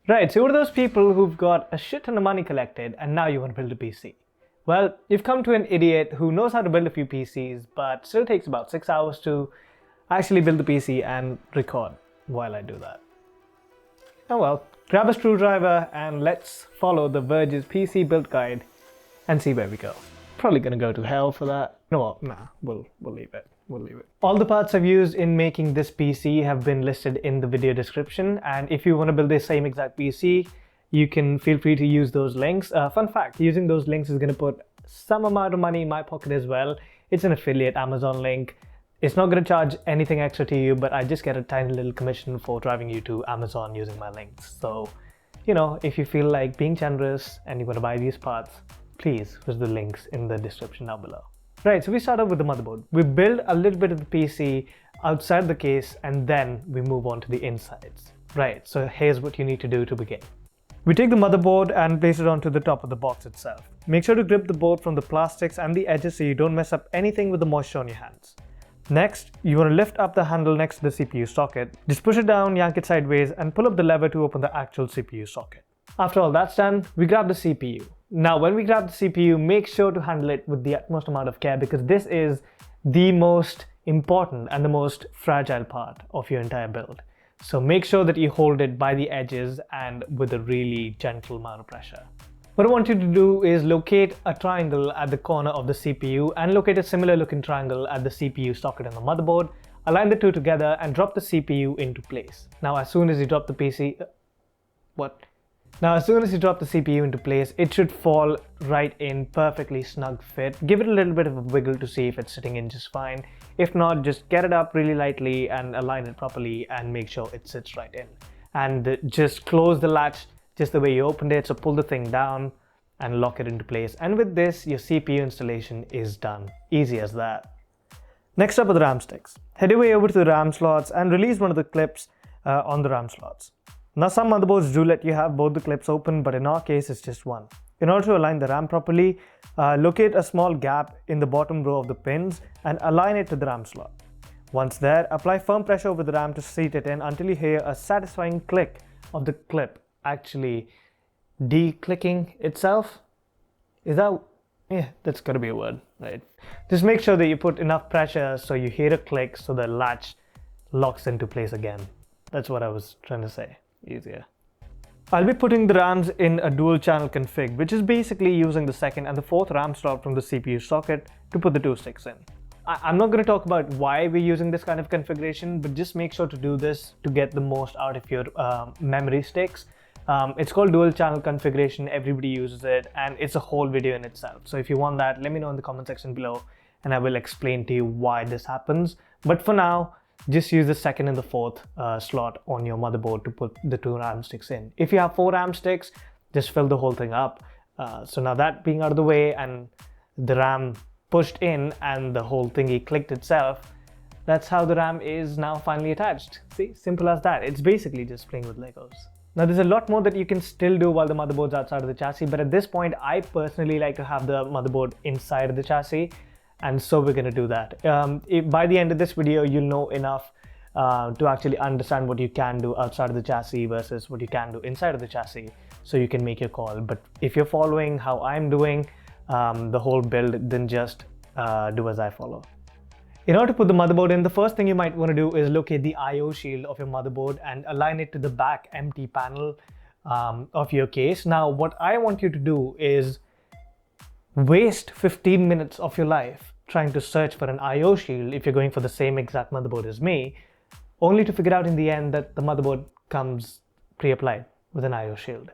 Right, so you're those people who've got a shit ton of money collected and now you want to build a PC. Well, you've come to an idiot who knows how to build a few PCs, but still takes about 6 hours to actually build the PC and record while I do that. Oh well, grab a screwdriver and let's follow the Verge's PC build guide and see where we go. Probably gonna go to hell for that. No, what? Nah, we'll leave it. We'll leave it. All the parts I've used in making this PC have been listed in the video description, and if you want to build the same exact PC, you can feel free to use those links. Fun fact, using those links is going to put some amount of money in my pocket as well. It's an affiliate Amazon link. It's not going to charge anything extra to you, but I just get a tiny little commission for driving you to Amazon using my links. So, you know, if you feel like being generous and you want to buy these parts, please visit the links in the description down below. Right, so we start off with the motherboard. We build a little bit of the PC outside the case and then we move on to the insides. Right, so here's what you need to do to begin. We take the motherboard and place it onto the top of the box itself. Make sure to grip the board from the plastics and the edges so you don't mess up anything with the moisture on your hands. Next, you want to lift up the handle next to the CPU socket. Just push it down, yank it sideways and pull up the lever to open the actual CPU socket. After all that's done, we grab the CPU. Now when we grab the CPU, make sure to handle it with the utmost amount of care because this is the most important and the most fragile part of your entire build. So make sure that you hold it by the edges and with a really gentle amount of pressure. What I want you to do is locate a triangle at the corner of the CPU and locate a similar looking triangle at the CPU socket on the motherboard. Align the two together and drop the CPU into place. Now as soon as you drop the CPU into place, it should fall right in, perfectly snug fit. Give it a little bit of a wiggle to see if it's sitting in just fine. If not, just get it up really lightly and align it properly and make sure it sits right in. And just close the latch just the way you opened it, so pull the thing down and lock it into place. And with this, your CPU installation is done. Easy as that. Next up are the RAM sticks. Head your way over to the RAM slots and release one of the clips on the RAM slots. Now some motherboards do let you have both the clips open, but in our case it's just one. In order to align the RAM properly, locate a small gap in the bottom row of the pins and align it to the RAM slot. Once there, apply firm pressure over the RAM to seat it in until you hear a satisfying click of the clip actually de-clicking itself. Is that? Yeah, that's gotta be a word, right? Just make sure that you put enough pressure so you hear a click so the latch locks into place again. That's what I was trying to say. Easier. I'll be putting the RAMs in a dual channel config, which is basically using the second and the fourth RAM slot from the CPU socket to put the two sticks in. I'm not going to talk about why we're using this kind of configuration, but just make sure to do this to get the most out of your memory sticks. It's called dual channel configuration, everybody uses it, and it's a whole video in itself. So if you want that, let me know in the comment section below and I will explain to you why this happens. But for now, just use the second and the fourth slot on your motherboard to put the two RAM sticks in. If you have 4 RAM sticks, just fill the whole thing up. So now that being out of the way and the RAM pushed in and the whole thingy clicked itself, that's how the RAM is now finally attached. See, simple as that. It's basically just playing with Legos. Now there's a lot more that you can still do while the motherboard's outside of the chassis, but at this point I personally like to have the motherboard inside of the chassis. And so we're going to do that. By the end of this video, you'll know enough to actually understand what you can do outside of the chassis versus what you can do inside of the chassis, so you can make your call. But if you're following how I'm doing the whole build, then just do as I follow. In order to put the motherboard in, the first thing you might want to do is locate the I/O shield of your motherboard and align it to the back empty panel of your case. Now, what I want you to do is waste 15 minutes of your life trying to search for an I/O shield if you're going for the same exact motherboard as me, only to figure out in the end that the motherboard comes pre-applied with an I/O shield.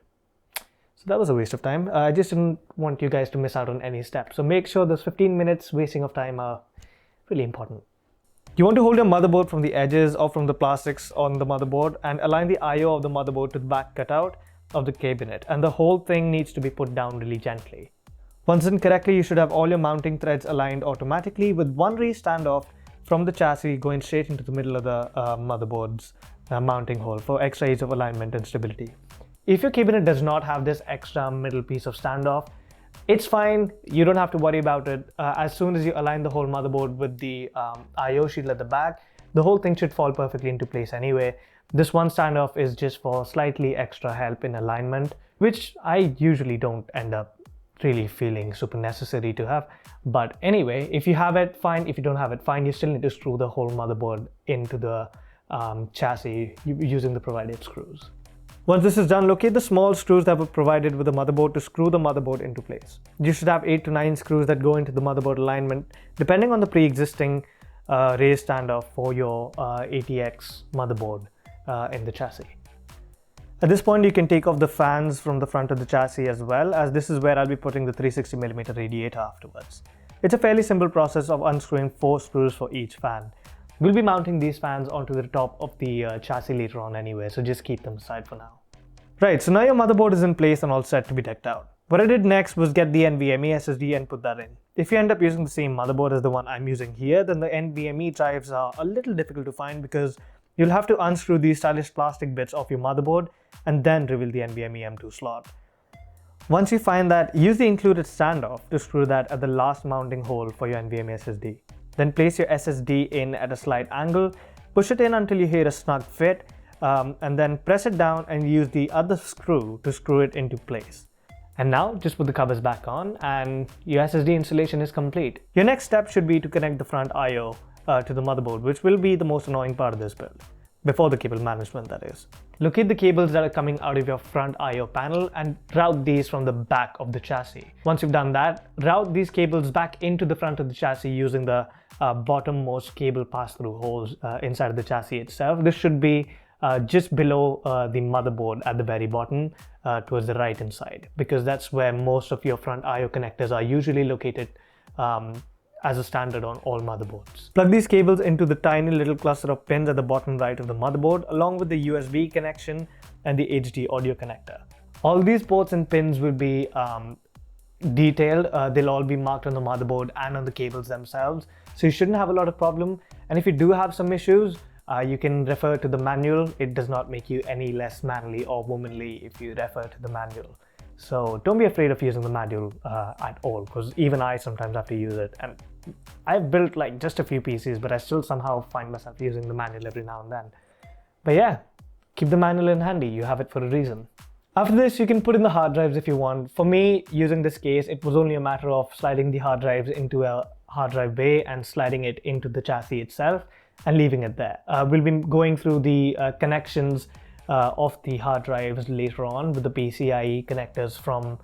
So that was a waste of time. I just didn't want you guys to miss out on any steps. So make sure those 15 minutes wasting of time are really important. You want to hold your motherboard from the edges or from the plastics on the motherboard and align the I/O of the motherboard to the back cutout of the cabinet, and the whole thing needs to be put down really gently. Once done correctly, you should have all your mounting threads aligned automatically, with one raised standoff from the chassis going straight into the middle of the motherboard's mounting hole for extra ease of alignment and stability. If your cabinet does not have this extra middle piece of standoff, it's fine, you don't have to worry about it. As soon as you align the whole motherboard with the I/O shield at the back, the whole thing should fall perfectly into place anyway. This one standoff is just for slightly extra help in alignment, which I usually don't end up really feeling super necessary to have. But anyway, if you have it, fine. If you don't have it, fine. You still need to screw the whole motherboard into the chassis using the provided screws. Once this is done, locate the small screws that were provided with the motherboard to screw the motherboard into place. You should have 8 to 9 screws that go into the motherboard alignment, depending on the pre-existing raised standoff for your ATX motherboard in the chassis. At this point, you can take off the fans from the front of the chassis as well, as this is where I'll be putting the 360mm radiator afterwards. It's a fairly simple process of unscrewing 4 screws for each fan. We'll be mounting these fans onto the top of the chassis later on anyway, so just keep them aside for now. Right, so now your motherboard is in place and all set to be decked out. What I did next was get the NVMe SSD and put that in. If you end up using the same motherboard as the one I'm using here, then the NVMe drives are a little difficult to find because you'll have to unscrew these stylish plastic bits off your motherboard and then reveal the NVMe M2 slot. Once you find that, use the included standoff to screw that at the last mounting hole for your NVMe SSD. Then place your SSD in at a slight angle, push it in until you hear a snug fit, and then press it down and use the other screw to screw it into place. And now just put the covers back on and your SSD installation is complete. Your next step should be to connect the front I/O to the motherboard, which will be the most annoying part of this build. Before the cable management, that is. Locate the cables that are coming out of your front I/O panel and route these from the back of the chassis. Once you've done that, route these cables back into the front of the chassis using the bottommost cable pass-through holes inside of the chassis itself. This should be just below the motherboard at the very bottom towards the right hand side, because that's where most of your front I/O connectors are usually located as a standard on all motherboards. Plug these cables into the tiny little cluster of pins at the bottom right of the motherboard, along with the USB connection and the HD audio connector. All these ports and pins will be detailed. They'll all be marked on the motherboard and on the cables themselves, so you shouldn't have a lot of problem. And if you do have some issues, you can refer to the manual. It does not make you any less manly or womanly if you refer to the manual. So don't be afraid of using the manual at all, because even I sometimes have to use it. And I've built like just a few PCs, but I still somehow find myself using the manual every now and then. But yeah, keep the manual in handy. You have it for a reason. After this, you can put in the hard drives if you want. For me, using this case, it was only a matter of sliding the hard drives into a hard drive bay and sliding it into the chassis itself and leaving it there. We'll be going through the connections of the hard drives later on with the PCIe connectors from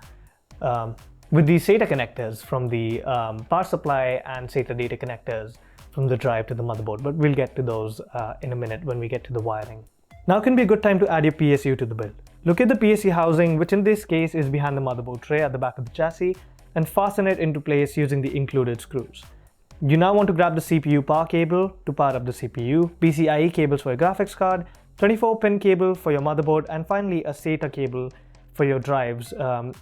with the SATA connectors from the power supply and SATA data connectors from the drive to the motherboard, but we'll get to those in a minute when we get to the wiring. Now can be a good time to add your PSU to the build. Locate the PSU housing, which in this case is behind the motherboard tray at the back of the chassis, and fasten it into place using the included screws. You now want to grab the CPU power cable to power up the CPU, PCIe cables for your graphics card, 24-pin cable for your motherboard, and finally a SATA cable for your drives,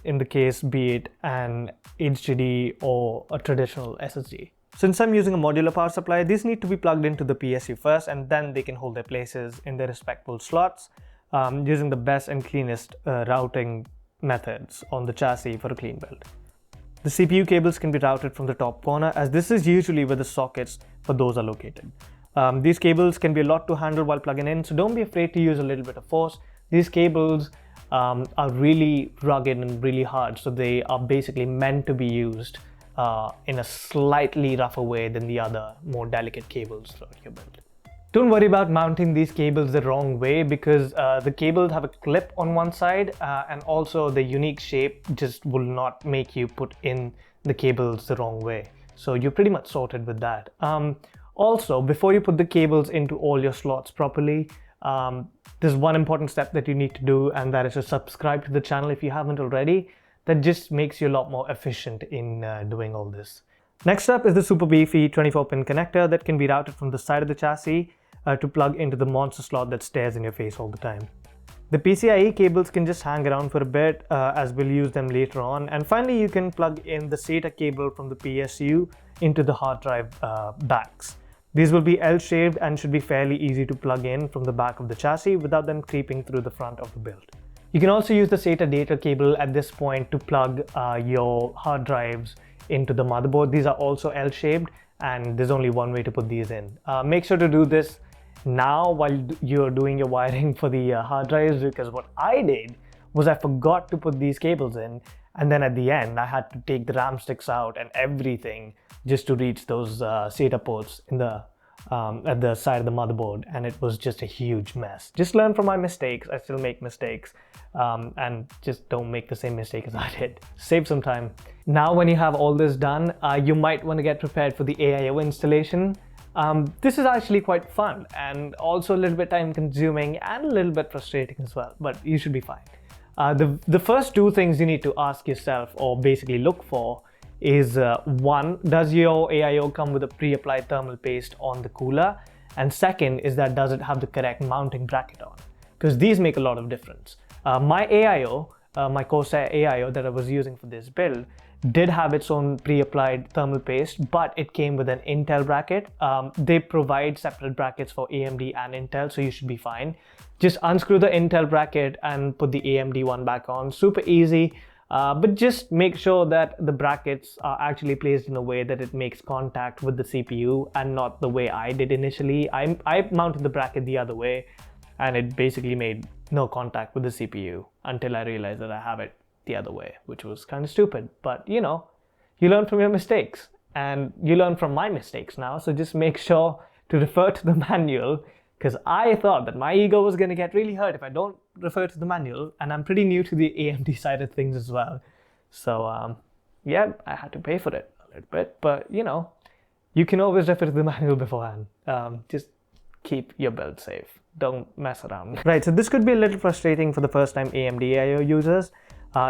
in the case be it an HDD or a traditional SSD. Since I'm using a modular power supply, these need to be plugged into the PSU first, and then they can hold their places in their respective slots using the best and cleanest routing methods on the chassis for a clean build. The CPU cables can be routed from the top corner, as this is usually where the sockets for those are located. These cables can be a lot to handle while plugging in, so don't be afraid to use a little bit of force. These cables are really rugged and really hard, so they are basically meant to be used in a slightly rougher way than the other more delicate cables throughout your build. Don't worry about mounting these cables the wrong way, because the cables have a clip on one side and also the unique shape just will not make you put in the cables the wrong way. So you're pretty much sorted with that. Also, before you put the cables into all your slots properly, there's one important step that you need to do, and that is to subscribe to the channel if you haven't already. That just makes you a lot more efficient in doing all this. Next up is the super beefy 24-pin connector that can be routed from the side of the chassis to plug into the monster slot that stares in your face all the time. The PCIe cables can just hang around for a bit as we'll use them later on. And finally, you can plug in the SATA cable from the PSU into the hard drive backs. These will be L-shaped and should be fairly easy to plug in from the back of the chassis without them creeping through the front of the build. You can also use the SATA data cable at this point to plug your hard drives into the motherboard. These are also L-shaped, and there's only one way to put these in. Make sure to do this now while you're doing your wiring for the hard drives, because what I did was I forgot to put these cables in, and then at the end I had to take the RAM sticks out and everything just to reach those SATA ports in the at the side of the motherboard, and it was just a huge mess. Just learn from my mistakes. I still make mistakes, and just don't make the same mistake as I did. Save some time. Now when you have all this done, you might want to get prepared for the AIO installation. This is actually quite fun and also a little bit time consuming and a little bit frustrating as well, but you should be fine. The first two things you need to ask yourself, or basically look for, is one, does your AIO come with a pre-applied thermal paste on the cooler? And second is that, does it have the correct mounting bracket on? Because these make a lot of difference. My AIO, my Corsair AIO that I was using for this build, did have its own pre-applied thermal paste, but it came with an Intel bracket. They provide separate brackets for AMD and Intel, so you should be fine. Just unscrew the Intel bracket and put the AMD one back on. Super easy. But just make sure that the brackets are actually placed in a way that it makes contact with the CPU and not the way I did initially. I mounted the bracket the other way and it basically made no contact with the CPU until I realized that I have it the other way, which was kind of stupid. But you know, you learn from your mistakes and you learn from my mistakes now. So just make sure to refer to the manual, because I thought that my ego was going to get really hurt if I don't refer to the manual, and I'm pretty new to the AMD side of things as well. So yeah, I had to pay for it a little bit, but you know, you can always refer to the manual beforehand. Just keep your build safe. Don't mess around. Right, so this could be a little frustrating for the first time AMD AIO users.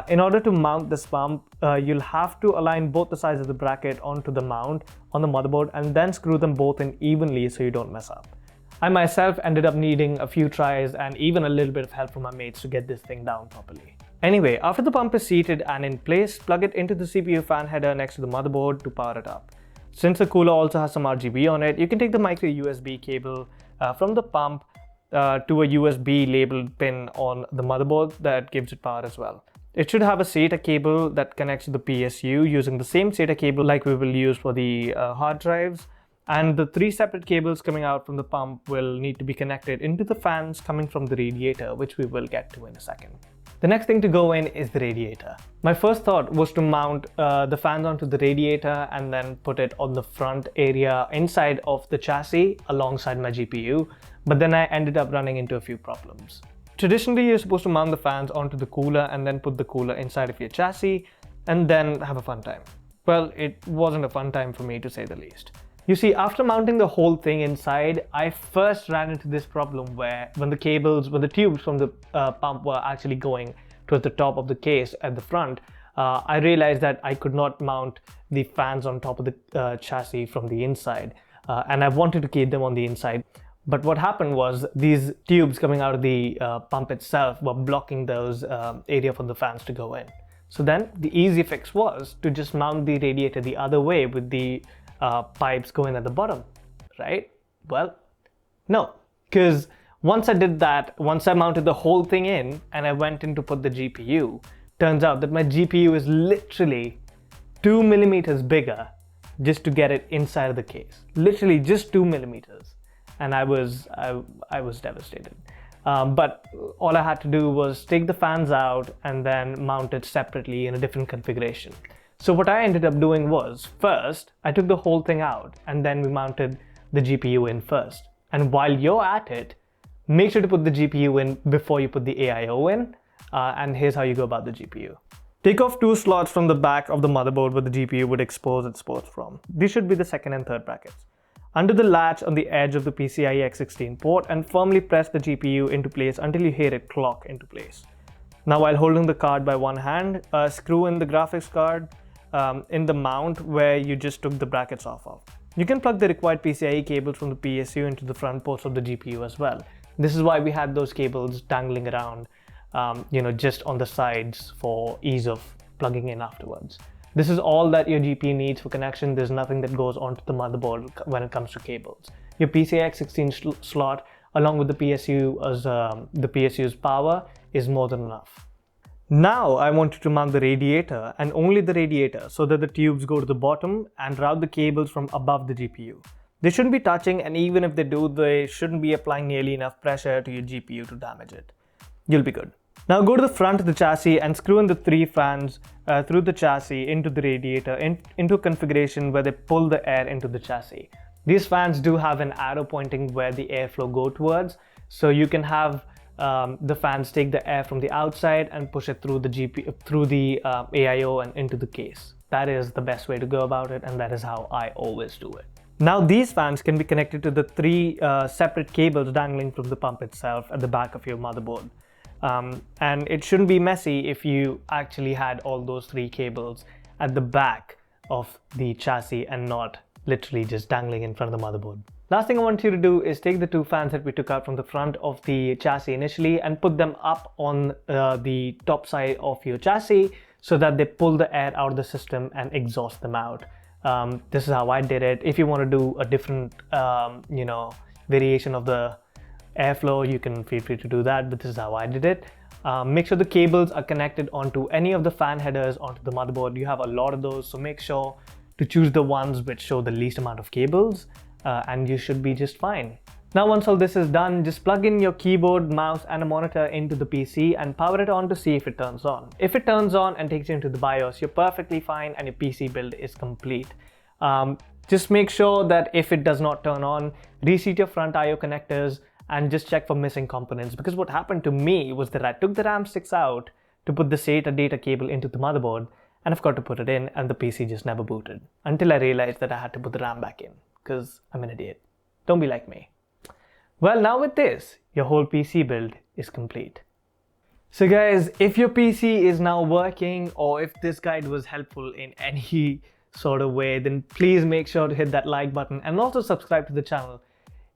In order to mount this pump, you'll have to align both the sides of the bracket onto the mount on the motherboard and then screw them both in evenly so you don't mess up. I myself ended up needing a few tries and even a little bit of help from my mates to get this thing down properly. Anyway, after the pump is seated and in place, plug it into the CPU fan header next to the motherboard to power it up. Since the cooler also has some RGB on it, you can take the micro USB cable from the pump to a USB labeled pin on the motherboard that gives it power as well. It should have a SATA cable that connects to the PSU using the same SATA cable like we will use for the hard drives. And the 3 separate cables coming out from the pump will need to be connected into the fans coming from the radiator, which we will get to in a second. The next thing to go in is the radiator. My first thought was to mount the fans onto the radiator and then put it on the front area inside of the chassis alongside my GPU, but then I ended up running into a few problems. Traditionally, you're supposed to mount the fans onto the cooler and then put the cooler inside of your chassis and then have a fun time. Well, it wasn't a fun time for me, to say the least. You see, after mounting the whole thing inside, I first ran into this problem where when the tubes from the pump were actually going towards the top of the case at the front, I realized that I could not mount the fans on top of the chassis from the inside, and I wanted to keep them on the inside. But what happened was these tubes coming out of the pump itself were blocking those area for the fans to go in. So then the easy fix was to just mount the radiator the other way with the pipes going at the bottom, right? Well, no, because once I did that, once I mounted the whole thing in and I went in to put the GPU, turns out that my GPU is literally 2 millimeters bigger just to get it inside of the case. Literally just 2 millimeters. And I was devastated. But all I had to do was take the fans out and then mount it separately in a different configuration. So what I ended up doing was, first, I took the whole thing out and then we mounted the GPU in first. And while you're at it, make sure to put the GPU in before you put the AIO in. And here's how you go about the GPU. Take off 2 slots from the back of the motherboard where the GPU would expose its ports from. These should be the second and third brackets. Undo the latch on the edge of the PCIe X16 port and firmly press the GPU into place until you hear it clock into place. Now, while holding the card by one hand, screw in the graphics card in the mount where you just took the brackets off of. You can plug the required PCIe cables from the PSU into the front ports of the GPU as well. This is why we had those cables dangling around, just on the sides for ease of plugging in afterwards. This is all that your GPU needs for connection. There's nothing that goes onto the motherboard when it comes to cables. Your PCIe X16 slot along with the PSU's power is more than enough. Now I want you to mount the radiator and only the radiator so that the tubes go to the bottom and route the cables from above the GPU. They shouldn't be touching, and even if they do, they shouldn't be applying nearly enough pressure to your GPU to damage it. You'll be good. Now go to the front of the chassis and screw in the 3 fans through the chassis into the radiator, into a configuration where they pull the air into the chassis. These fans do have an arrow pointing where the airflow go towards, so you can have the fans take the air from the outside and push it through the AIO and into the case. That is the best way to go about it, and that is how I always do it. Now these fans can be connected to the 3 separate cables dangling from the pump itself at the back of your motherboard. And it shouldn't be messy if you actually had all those 3 cables at the back of the chassis and not literally just dangling in front of the motherboard. Last thing I want you to do is take the 2 fans that we took out from the front of the chassis initially and put them up on the top side of your chassis so that they pull the air out of the system and exhaust them out. This is how I did it. If you want to do a different, variation of the airflow, you can feel free to do that, but this is how I did it. Make sure the cables are connected onto any of the fan headers onto the motherboard. You have a lot of those, so make sure to choose the ones which show the least amount of cables, and you should be just fine. Now once all this is done, just plug in your keyboard, mouse and a monitor into the PC and power it on to see if it turns on. If it turns on and takes you into the BIOS, you're perfectly fine and your PC build is complete. Just make sure that if it does not turn on, reseat your front IO connectors and just check for missing components, because what happened to me was that I took the RAM sticks out to put the SATA data cable into the motherboard and I forgot to put it in, and the PC just never booted until I realized that I had to put the RAM back in, because I'm an idiot. Don't be like me. Well, now with this, your whole PC build is complete. So guys, if your PC is now working, or if this guide was helpful in any sort of way, then please make sure to hit that like button and also subscribe to the channel.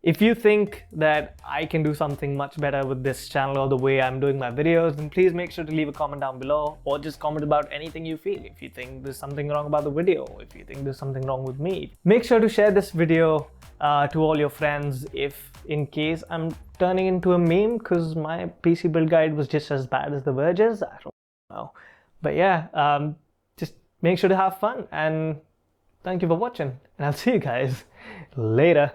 If you think that I can do something much better with this channel or the way I'm doing my videos, then please make sure to leave a comment down below, or just comment about anything you feel. If you think there's something wrong about the video, if you think there's something wrong with me. Make sure to share this video to all your friends if in case I'm turning into a meme because my PC build guide was just as bad as The Verge's. I don't know. But yeah, just make sure to have fun, and thank you for watching, and I'll see you guys later.